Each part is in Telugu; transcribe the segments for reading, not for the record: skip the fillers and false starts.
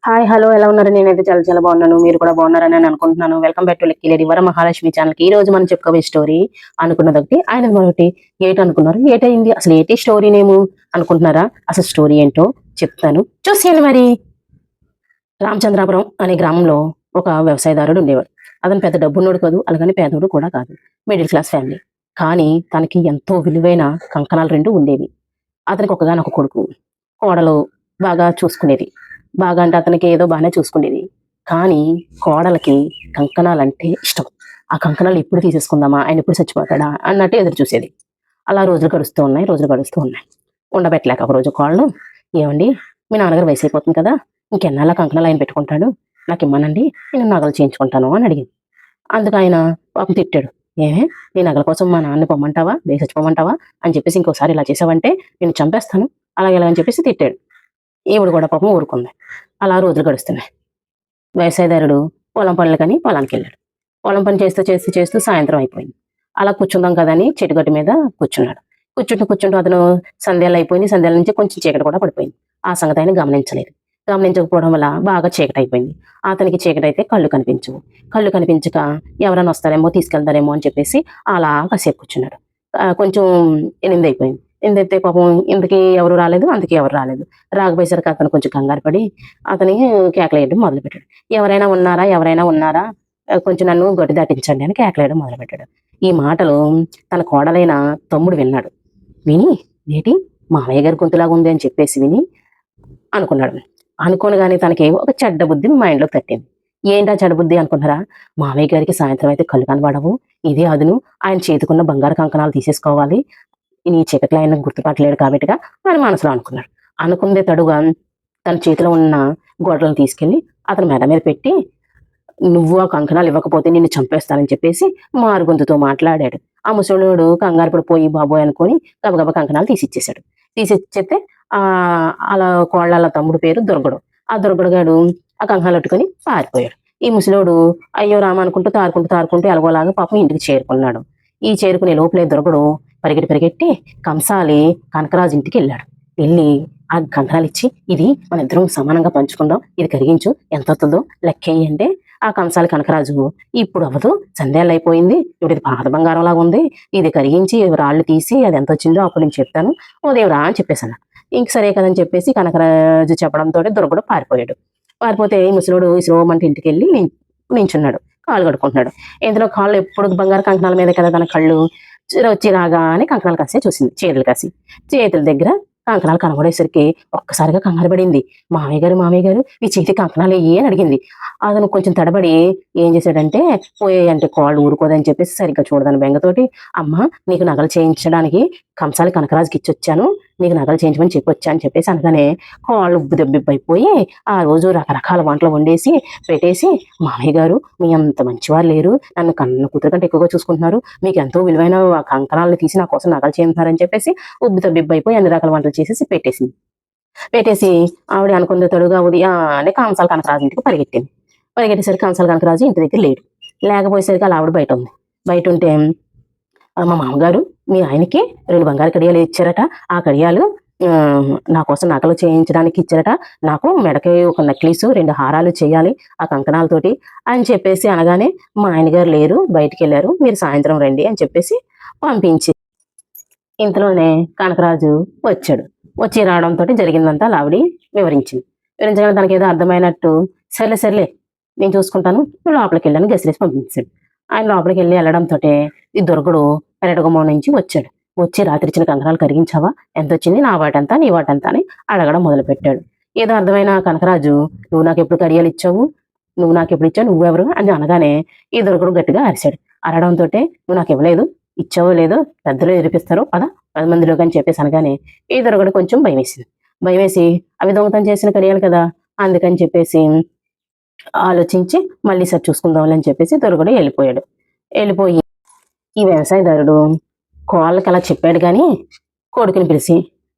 హాయ్ హలో ఎలా ఉన్నారు? నేనైతే చాలా చాలా బాగున్నాను. మీరు కూడా బాగున్నారని నేను అనుకుంటున్నాను. Welcome back to lucky lady Varamahalakshmi ఛానల్‌కి. ఈ రోజు మనం చెప్పుకోబోయే స్టోరీ అనుకున్నదొకటి, ఆయనది మరొకటి. ఏటనుకున్నారు? ఏటయింది? అసలు ఏటి స్టోరీ నేము అనుకుంటున్నారా? అసలు స్టోరీ ఏంటో చెప్తాను. చూసేయండి మరి. రామచంద్రాపురం అనే గ్రామంలో ఒక వ్యవసాయదారుడు ఉండేవాడు. అతను పెద్ద డబ్బున్నోడు కాదు, అలాగని పేదోడు కూడా కాదు. Middle class family. కానీ తనకి ఎంతో విలువైన కంకణాలు 2 ఉండేవి. అతనికి ఒక్కగానొక కొడుకు. కోడలు బాగా చూసుకునేది. బాగా అంటే అతనికి ఏదో బాగానే చూసుకునేది. కానీ కోడలకి కంకణాలంటే ఇష్టం. ఆ కంకణాలు ఎప్పుడు తీసేసుకుందామా? ఆయన ఎప్పుడు చచ్చిపోతాడా? అన్నట్టు ఎదురు చూసేది. అలా రోజులు గడుస్తూ ఉన్నాయి. రోజులు గడుస్తూ ఉన్నాయి. ఉండబెట్టలేక ఒకరోజు కోడలు, "ఏవండి, మీ నాన్నగారు వయసు అయిపోతుంది కదా! ఇంకెన్నాళ్ళ కంకణాలు ఆయన పెట్టుకుంటాడు? నాకిమ్మనండి, నేను నగలు చేయించుకుంటాను" అని అడిగింది. అందుకు ఆయన పాపం తిట్టాడు. "ఏహే! నీ నగల కోసం మా నాన్నని పొమ్మంటావా? వేసి చచ్చిపోమంటావా? అని చెప్పేసి ఇంకోసారి ఇలా చేసావంటే నిన్ను చంపేస్తాను. అలాగే ఇలా" అని చెప్పేసి తిట్టాడు. ఈవిడ కూడా పాపం ఊరుకుంది. అలా రోజులు గడుస్తున్నాయి. వ్యవసాయదారుడు పొలం పనులకని పొలానికెళ్ళాడు. పొలం పని చేస్తూ చేస్తూ చేస్తూ సాయంత్రం అయిపోయింది. అలా కూర్చుందాం కదా అని చెట్టుగట్టు మీద కూర్చున్నాడు. కూర్చుంటూ అతను సంధ్యాలు అయిపోయింది. సంధ్యాల నుంచి కొంచెం చీకటి కూడా పడిపోయింది. ఆ సంగతి ఆయన గమనించలేదు. గమనించకపోవడం వల్ల బాగా చీకటయిపోయింది. అతనికి చీకటైతే కళ్ళు కనిపించవు. కళ్ళు కనిపించక ఎవరైనా వస్తారేమో, తీసుకెళ్తారేమో అని చెప్పేసి అలా కాసేపు కూర్చున్నాడు. కొంచెం 8 అయిపోయింది. 8 అయితే పాపం ఇంతకీ ఎవరు రాలేదు, అంతకీ ఎవరు రాలేదు. రాకపోయేసరికి అతను కొంచెం కంగారు పడి అతని కేకలేయడం మొదలుపెట్టాడు. "ఎవరైనా ఉన్నారా? ఎవరైనా ఉన్నారా? కొంచెం నన్ను గొడ్డు దాటించండి" అని కేకలేయడం మొదలుపెట్టాడు. ఈ మాటలు తన కోడలైన తమ్ముడు విన్నాడు. విని, "ఏటి మామయ్య గారి గొంతులాగా ఉంది" అని చెప్పేసి విని అనుకున్నాడు. అనుకోనగానే తనకి ఒక చెడ్డ బుద్ధి మైండ్‌లోకి తట్టింది. ఏంటా చెడ్డ బుద్ధి అనుకుంటున్నారా? మామయ్య గారికి సాయంత్రం అయితే కళ్ళు కనబడవు. ఇదే అదును, ఆయన చేతికున్న బంగారు కంకణాలు తీసేసుకోవాలి. ఈ చీకట్లో ఆయన గుర్తుపట్టలేడు కాబట్టిగా అని మనసులో అనుకున్నాడు. అనుకుందే తడుగా తన చేతిలో ఉన్న గొడ్డలను తీసుకెళ్ళి అతని మెడ మీద పెట్టి, "నువ్వు ఆ కంకణాలు ఇవ్వకపోతే నిన్ను చంపేస్తానని" చెప్పేసి మారు గొంతుతో మాట్లాడాడు. ఆ ముసలోడు కంగారు పడిపోయి బాబోయ్ అనుకోని గబగబా కంకణాలు తీసిచ్చేసాడు. తీసిచ్చేస్తే ఆళ్ళ కోడళ్ళ తమ్ముడు పేరు దుర్గడు. ఆ దుర్గడు గాడు ఆ కంకణాలు పట్టుకొని పారిపోయాడు. ఈ ముసలోడు అయ్యో రామ అనుకుంటూ తారుకుంటూ ఎలాగోలాగా పాపం ఇంటికి చేరుకున్నాడు. ఈ చేరుకునే లోపలే దుర్గడు పరిగెట్టి కంసాలి కనకరాజు ఇంటికెళ్ళాడు. ఎళ్లి ఆ కంకణాలిచ్చి, "ఇది మనిద్దరం సమానంగా పంచుకుందాం. ఇది కరిగించు. ఎంతవుతదో లెక్కెయ్యి" అంటే ఆ కంసాలి కనకరాజు, "ఇప్పుడు అవ్వదు. సంధ్యాలయిపోయింది. ఇప్పుడు ఇది పాత బంగారంలాగా ఉంది. ఇది కరిగించి రాళ్ళు తీసి అది ఎంతొచ్చిందో అప్పుడు నేను చెప్తాను. ఉదయం రా" అని చెప్పేసన్నాడు. ఇంక సరే కదని చెప్పేసి కనకరాజు చెప్పడంతోటి దుర్గడు పారిపోయాడు. పారిపోతే ఈ ముసలోడు ఇసురోమంటే ఇంటికెళ్ళి నించున్నాడు. కాళ్ళు కడుక్కుంటున్నాడు. ఇంతలో కాళ్ళు ఎప్పుడు బంగారు కంకణాల మీదే కదా తన కళ్ళు. వచ్చి రాగానే కంకణాలు కాసి చూసింది. చీరలు కాసి. చేతుల దగ్గర కంకణాలు కనబడేసరికి ఒక్కసారిగా కంగారు పడింది. మామయ్య గారు మీ చేతికి కంకణాలెయ్యి" అని అడిగింది. అతను కొంచెం తడబడి ఏం చేశాడంటే, పోయాయంటే కాళ్ళు ఊరుకోదని చెప్పేసి సరిగ్గా చూడదని బెంగతోటి, "అమ్మ, నీకు నగలు చేయించడానికి కంసాలి కనకరాజుకి ఇచ్చొచ్చాను. నీకు నగలు చేయించమని చెప్పొచ్చా" అని చెప్పేసి అనగానే కాళ్ళు ఉబ్బిదబ్బిబ్బయిపోయి ఆ రోజు రకరకాల వంటలు వండేసి పెట్టేసి, "మామయ్య గారు మీ అంత మంచివారు లేరు. నన్ను కన్న కూతురు కంటే ఎక్కువగా చూసుకుంటున్నారు. మీకెంతో విలువైన ఆ కంకణాలను తీసి నా కోసం నగలు చేయించుతున్నారని" చెప్పేసి ఉబ్బితబ్బిబ్బయిపోయి అన్ని రకాల వంటలు చేసేసి పెట్టేసింది. పెట్టేసి ఆవిడ అనుకుంది తడుగా ఉదయాన్నే కంసాల కనకరాజు ఇంటికి పరిగెట్టింది. పరిగెట్టేసరికి కంసాల కనకరాజు ఇంటి దగ్గర లేడు. లేకపోయేసరికి ఆళ్ళ ఆవిడ బయటుంది. బయటుంటే, "మా మామగారు మీ ఆయనకి 2 బంగారు కడియాలు ఇచ్చారట. ఆ కడియాలు నా కోసం నగలు చేయించడానికి ఇచ్చారట. నాకు మెడకి ఒక నెక్లెసు, 2 హారాలు చేయాలి ఆ కంకణాలతోటి" అని చెప్పేసి అనగానే, "మా ఆయన గారు లేరు, బయటికెళ్లారు. మీరు సాయంత్రం రండి" అని చెప్పేసి పంపించి ఇంతలోనే కనకరాజు వచ్చాడు. వచ్చి రావడంతోటి జరిగిందంతా ఆవిడ వివరించింది. వివరించగానే తనకేదో అర్థమైనట్టు, సర్లే నేను చూసుకుంటాను. నువ్వు లోపలికెళ్ళని గసిరేసి పంపించాడు. ఆయన లోపలికెళ్ళి ఎళ్ళడంతోటే ఈ దుర్గడు పెరటి గుమ్మం నుంచి వచ్చాడు. వచ్చి, "రాత్రిచ్చిన కంకణాలు కరిగించావా? ఎంతొచ్చింది? నా వాటెంత? నీ వాటెంత?" అని అడగడం మొదలుపెట్టాడు. ఏదో అర్థమైన కనకరాజు, "నువ్వు నాకెప్పుడు కడియాలిచ్చావు? నువ్వు నాకెప్పుడిచ్చావు? నువ్వెవరు?" అని అనగానే ఈ దుర్గడు గట్టిగా అరిసాడు. అరవడంతోటే, "నువ్వు నాకివ్వలేదు. ఇచ్చావో లేదో పెద్దలు నిరూపిస్తారు. పద 10 మందిలోకి" అని చెప్పేసి అనగానే ఈ దుర్గడు కొంచెం భయమేసింది. భయమేసి అవి దొంగతనం చేసిన కడియాలు కదా! అందుకని చెప్పేసి ఆలోచించి మళ్ళీ ఈసారి చూసుకుందాంలే అని చెప్పేసి దుర్గడు ఎళ్ళిపోయాడు. ఎళ్ళిపోయి ఈ వ్యవసాయదారుడు కోళ్ళకలా చెప్పాడు గానీ, కొడుకుని పిలిసి,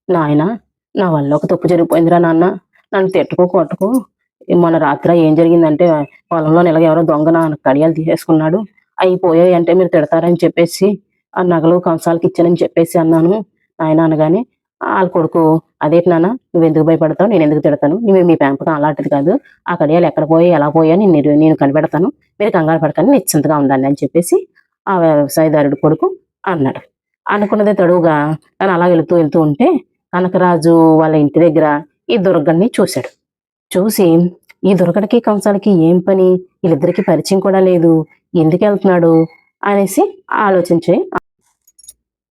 "నాయనా, నా వల్ల ఒక తప్పు జరిగిపోయిందిరా నాన్న. నన్ను తిట్టకు, కొట్టకు. మొన్న రాత్ర ఏం జరిగిందంటే పొలంలోని ఇలాగ ఎవరో దొంగ నా కడియాలు తీసేసుకున్నాడు. అయి పోయాయంటే మీరు తిడతారని చెప్పేసి ఆ నగలు కంసాలకి ఇచ్చానని చెప్పేసి అన్నాను నాయనా" అనగానే, వాళ్ళ కొడుకు, అదేంటి నాన్న నువ్వు ఎందుకు భయపడతావు, నేను ఎందుకు తిడతాను, నువ్వు మీ పెంపకం అలాంటిది కాదు, ఆ కడియాలు ఎక్కడ పోయి ఎలా పోయా నేను కనిపెడతాను, మీరు కంగారు పడకండి నిశ్చింతగా ఉండండి అని చెప్పేసి ఆ వ్యవసాయదారుడు కొడుకు అన్నాడు. అనుకున్నదే తడువుగా తను అలా వెళుతూ వెళ్తూ ఉంటే కనకరాజు వాళ్ళ ఇంటి దగ్గర ఈ దుర్గని చూశాడు. చూసి ఈ దుర్గడికి కంసాలకి ఏం పని, వీళ్ళిద్దరికి పరిచయం కూడా లేదు, ఎందుకు వెళ్తున్నాడు అనేసి ఆలోచించి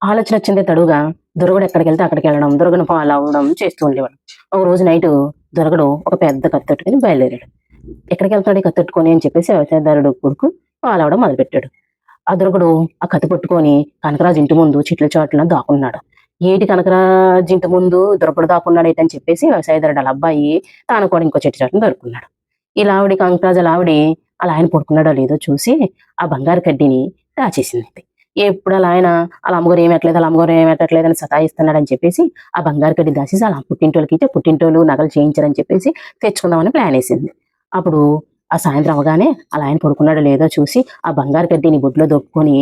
ఆలోచన వచ్చిందే తడుగా దుర్గడు ఎక్కడికి వెళ్తే అక్కడికి వెళ్ళడం, దుర్గను ఫాలో అవ్వడం చేస్తూ ఉండేవాడు. ఒక రోజు నైట్ దుర్గడు ఒక పెద్ద కత్తెట్టుకుని బయలుదేరాడు. ఎక్కడికి వెళ్తాడు ఈ కత్తెట్టుకొని అని చెప్పేసి వ్యవసాయదారుడు కొడుకు ఫాలో అవడం మొదలుపెట్టాడు. ఆ దుర్గడు ఆ కత్తి పట్టుకొని కనకరాజు ఇంటి ముందు చెట్ల చాటున దాక్కున్నాడు. ఏటి కనకరాజు ఇంటి ముందు దుర్గడు దాక్కున్నాడు ఏంటని చెప్పేసి వ్యవసాయదారుడు వాళ్ళ అబ్బాయి తాను కూడా ఇంకో చెట్టు చాటున దొరుకున్నాడు. ఇలా ఆవిడ కనకరాజు అలా ఆయన పడుకున్నాడో లేదో చూసి ఆ బంగారు కడ్డీని దాచేసింది. ఎప్పుడు అలా అమ్మగారు ఏమి ఎట్టలేదు, అలా అమ్మగారు ఏమి ఎట్టట్లేదు అని సతాయిస్తున్నాడని చెప్పేసి ఆ బంగారు కడ్డి దాచేసి అలా పుట్టింటోళ్ళకి ఇచ్చే పుట్టింటోళ్ళు నగలు చేయించారని చెప్పేసి తెచ్చుకుందామని ప్లాన్ వేసింది. అప్పుడు ఆ సాయంత్రం అవగానే అలా ఆయన పడుకున్నాడో లేదో చూసి ఆ బంగారు కడ్డీని బొడ్లో దొక్కుని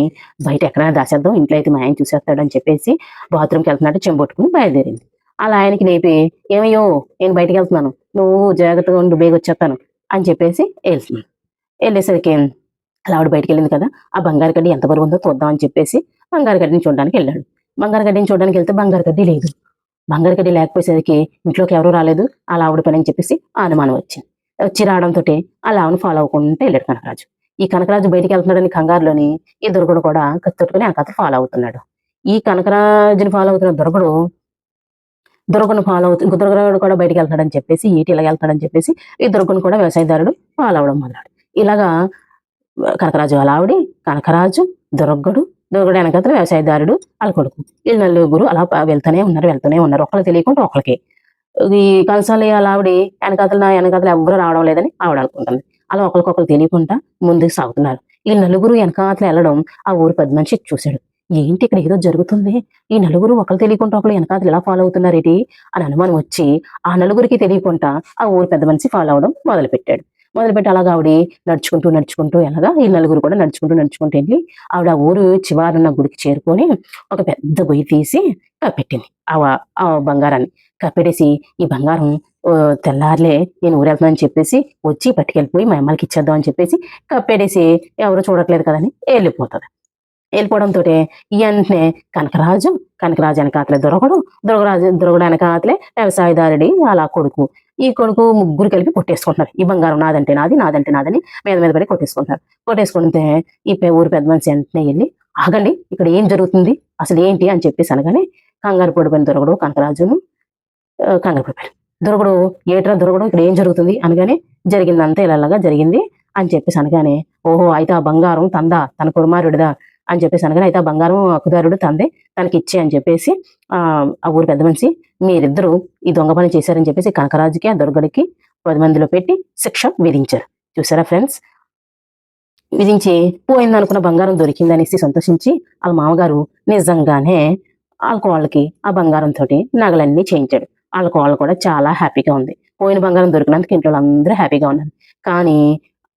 బయట ఎక్కడైనా దాచేద్దాం, ఇంట్లో అయితే మా ఆయన చూసేస్తాడని చెప్పేసి బాత్రూమ్కి వెళ్తున్నట్టు చెంబొట్టుకుని బయలుదేరింది. అలా ఆయనకి లేపి, ఏమయ్యో నేను బయటకు వెళ్తున్నాను, నువ్వు జాగ్రత్తగా ఉండు, బేగ వచ్చేస్తాను అని చెప్పేసి వెళ్తున్నాను. వెళ్ళేసరికి అలా ఆవిడ బయటికి వెళ్ళింది కదా, ఆ బంగారు గడ్డి ఎంత బరువు ఉందో చూద్దాం అని చెప్పేసి బంగారు గడ్డిని చూడడానికి వెళ్ళాడు. బంగారు గడ్డిని చూడడానికి వెళ్తే బంగారు గడ్డి లేదు. బంగారు గడ్డి లేకపోయేసరికి ఇంట్లోకి ఎవరూ రాలేదు, అలా ఆవిడ పని అని చెప్పేసి ఆ అనుమానం వచ్చింది. వచ్చి రావడంతో అలా ఆవిడ ఫాలో అవ్వకుంటే వెళ్ళాడు కనకరాజు. ఈ కనకరాజు బయటికి వెళ్తున్నాడని కంగారులోని ఈ దుర్గడు కూడా కత్తుట్టుకుని ఆ కథ ఫాలో అవుతున్నాడు. ఈ కనకరాజుని ఫాలో అవుతున్న దుర్గను ఫాలో అవుతూ ఇంకో దుర్గడు కూడా బయటికి వెళ్తాడని చెప్పేసి ఈటి ఇలా వెళ్తాడని చెప్పేసి ఈ దుర్గను కూడా వ్యవసాయదారుడు ఫాలో అవడం మొదలాడు. ఇలాగా కనకరాజు వాళ్ళ ఆవిడ, కనకరాజు, దుర్గడు వెనకాతల వ్యవసాయదారుడు వాళ్ళ కొడుకు, వీళ్ళు నలుగురు అలా వెళ్తూనే ఉన్నారు ఒకరికి తెలియకుండా ఒకరికి. ఈ కంసాలి వాళ్ళ ఆవిడ వెనకాతల ఎవ్వరూ రావడం లేదని ఆవిడ అనుకుంటుంది. అలా ఒకరికొకరు తెలియకుండా ముందుకు సాగుతున్నారు. ఈ నలుగురు వెనకాతల వెళ్ళడం ఆ ఊరు పెద్ద మనిషి చూశాడు. ఏంటి ఇక్కడ ఏదో జరుగుతుంది, ఈ నలుగురు ఒకరు తెలియకుండా ఒకరు వెనకాతలు ఎలా ఫాలో అవుతున్నారేటి అని అనుమానం వచ్చి ఆ నలుగురికి తెలియకుండా ఆ ఊరు పెద్ద మనిషి ఫాలో అవడం మొదలుపెట్టి అలాగా ఆవిడ నడుచుకుంటూ ఎలాగా ఈ నలుగురు కూడా నడుచుకుంటూ వెళ్ళి ఆవిడ ఆ ఊరు చివరన గుడికి చేరుకొని ఒక పెద్ద గొయ్యి తీసి కప్పెట్టింది ఆ బంగారాన్ని. కప్పెట్టేసి ఈ బంగారం తెల్లారులే నేను ఊరెళ్తున్నానని చెప్పేసి వచ్చి పట్టుకెళ్ళిపోయి మా అమ్మలకి ఇచ్చేద్దాం అని చెప్పేసి కప్పెట్టేసి ఎవరు చూడట్లేదు కదని వెళ్ళిపోవడంతో వెంటనే కనకరాజు వెనకాతలే దొరగడు వెనకాతలే వ్యవసాయదారుడి అలా కొడుకు, ఈ కొడుకు ముగ్గురు కలిపి కొట్టేసుకుంటున్నారు. ఈ బంగారం నాదంటే నాదని మీద పడి కొట్టేసుకుంటే ఈ ఊరు పెద్ద మనిషి వెంటనే వెళ్ళి, ఆగండి ఇక్కడ ఏం జరుగుతుంది అసలు ఏంటి అని చెప్పేసి అనగానే కంగారు పడిపోయిన దొరగడు కనకరాజును కంగారు పడిపోయారు. దొరగడు ఇక్కడ ఏం జరుగుతుంది అనగానే జరిగిందంతా ఇలాగా జరిగింది అని చెప్పేసి అనగానే, ఓహో అయితే ఆ బంగారం తన కుమారుడిదా అని చెప్పేసి అనగానే, అయితే ఆ బంగారం హక్కుదారుడు తందే, తనకి ఇచ్చే అని చెప్పేసి ఆ ఊరు పెద్ద మనిషి మీరిద్దరూ ఈ దొంగ పని చేశారని చెప్పేసి కనకరాజుకి ఆ దుర్గడికి 10 మందిలో పెట్టి శిక్ష విధించారు. చూసారా ఫ్రెండ్స్, విధించి పోయిందనుకున్న బంగారం దొరికిందనేసి సంతోషించి వాళ్ళ మామగారు నిజంగానే వాళ్ళకి ఆ బంగారం తోటి నగలన్నీ చేయించాడు. వాళ్ళు కూడా చాలా హ్యాపీగా ఉంది. పోయిన బంగారం దొరికినందుకు ఇంట్లో అందరూ హ్యాపీగా ఉన్నారు. కానీ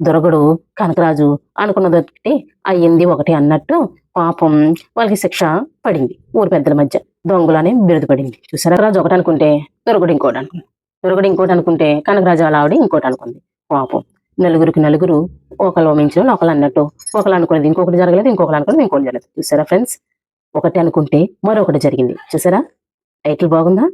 దొరగడు కనకరాజు అనుకున్నది ఒకటి అయ్యింది ఒకటి అన్నట్టు పాపం వాళ్ళకి శిక్ష పడింది. ఊరు పెద్దల మధ్య దొంగలనే బిరుదు పడింది. చూసారా, రాజు ఒకటి అనుకుంటే దొరగడు ఇంకోటి అనుకుంటే కనకరాజు వాళ్ళ ఆవిడ ఇంకోటి అనుకుంది. పాపం నలుగురు ఒకళ్ళు మించిన ఒకళ్ళు అన్నట్టు ఒకళ్ళు అనుకునేది ఇంకొకటి జరగలేదు, ఇంకొకరు అనుకునేది ఇంకోటి జరగలేదు. చూసారా ఫ్రెండ్స్, ఒకటి అనుకుంటే మరొకటి జరిగింది. చూసారా, టైటిల్ బాగుందా?